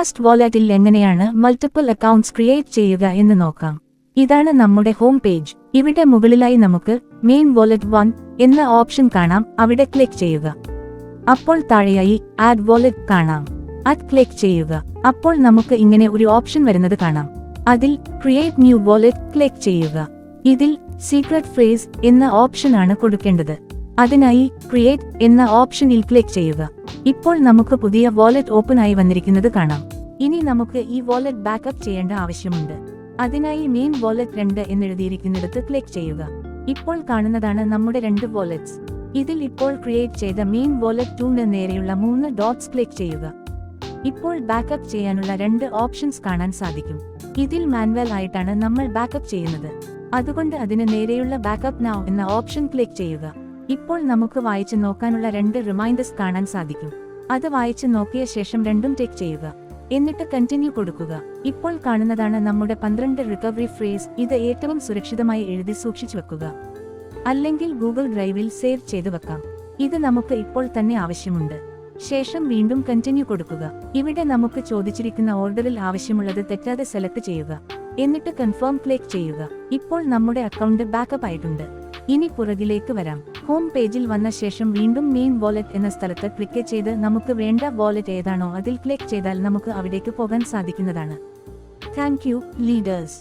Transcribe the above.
Trust വാലറ്റിൽ എങ്ങനെയാണ് multiple accounts create ചെയ്യുക എന്ന് നോക്കാം. ഇതാണ് നമ്മുടെ ഹോം പേജ്. ഇവിടെ മുകളിലായി നമുക്ക് മെയിൻ വാലറ്റ് 1 എന്ന ഓപ്ഷൻ കാണാം. അവിടെ ക്ലിക്ക് ചെയ്യുക. അപ്പോൾ താഴെയായി ആഡ് വാലറ്റ് കാണാം. അത് ക്ലിക്ക് ചെയ്യുക. അപ്പോൾ നമുക്ക് ഇങ്ങനെ ഒരു ഓപ്ഷൻ വരുന്നത് കാണാം. അതിൽ ക്രിയേറ്റ് ന്യൂ വാലറ്റ് ക്ലിക്ക് ചെയ്യുക. ഇതിൽ സീക്രട്ട് ഫ്രേസ് എന്ന ഓപ്ഷനാണ് കൊടുക്കേണ്ടത്. അതിനായി ക്രിയേറ്റ് എന്ന ഓപ്ഷനിൽ ക്ലിക്ക് ചെയ്യുക. ഇപ്പോൾ നമുക്ക് പുതിയ വാലറ്റ് ഓപ്പൺ ആയി വന്നിരിക്കുന്നത് കാണാം. ഇനി നമുക്ക് ഈ വാലറ്റ് ബാക്കപ്പ് ചെയ്യേണ്ട ആവശ്യമുണ്ട്. അതിനായി മെയിൻ വാലറ്റ് 2 എന്നെഴുതിയിരിക്കുന്നിടത്ത് ക്ലിക്ക് ചെയ്യുക. ഇപ്പോൾ കാണുന്നതാണ് നമ്മുടെ 2 വാലറ്റ്സ്. ഇതിൽ ഇപ്പോൾ ക്രിയേറ്റ് ചെയ്ത മെയിൻ വാലറ്റ് 2 നേരെയുള്ള 3 ഡോട്ട്സ് ക്ലിക്ക് ചെയ്യുക. ഇപ്പോൾ ബാക്കപ്പ് ചെയ്യാനുള്ള 2 ഓപ്ഷൻസ് കാണാൻ സാധിക്കും. ഇതിൽ മാനുവൽ ആയിട്ടാണ് നമ്മൾ ബാക്കപ്പ് ചെയ്യുന്നത്. അതുകൊണ്ട് അതിന് നേരെയുള്ള ബാക്കപ്പ് നൗ എന്ന ഓപ്ഷൻ ക്ലിക്ക് ചെയ്യുക. ഇപ്പോൾ നമുക്ക് വായിച്ചു നോക്കാനുള്ള 2 റിമൈൻഡേഴ്സ് കാണാൻ സാധിക്കും. അത് വായിച്ചു നോക്കിയ ശേഷം രണ്ടും ടിക്ക് ചെയ്യുക. എന്നിട്ട് കണ്ടിന്യൂ കൊടുക്കുക. ഇപ്പോൾ കാണുന്നതാണ് നമ്മുടെ 12 റിക്കവറി ഫ്രേസ്. ഇത് ഏറ്റവും സുരക്ഷിതമായി എഴുതി സൂക്ഷിച്ചു വെക്കുക. അല്ലെങ്കിൽ ഗൂഗിൾ ഡ്രൈവിൽ സേവ് ചെയ്തു വെക്കാം. ഇത് നമുക്ക് ഇപ്പോൾ തന്നെ ആവശ്യമുണ്ട്. ശേഷം വീണ്ടും കണ്ടിന്യൂ കൊടുക്കുക. ഇവിടെ നമുക്ക് ചോദിച്ചിരിക്കുന്ന ഓർഡറിൽ ആവശ്യമുള്ളത് തെറ്റാതെ സെലക്ട് ചെയ്യുക. എന്നിട്ട് കൺഫേം ക്ലിക്ക് ചെയ്യുക. ഇപ്പോൾ നമ്മുടെ അക്കൗണ്ട് ബാക്കപ്പ് ആയിട്ടുണ്ട്. ഇനി പുറകിലേക്ക് വരാം. ഹോം പേജിൽ വന്ന ശേഷം വീണ്ടും മെയിൻ വാലറ്റ് എന്ന സ്ഥലത്ത് ക്ലിക്ക് ചെയ്ത് നമുക്ക് വേണ്ട വാലറ്റ് ഏതാണോ അതിൽ ക്ലിക്ക് ചെയ്താൽ നമുക്ക് അവിടേക്ക് പോകാൻ സാധിക്കുന്നതാണ്. Thank you leaders.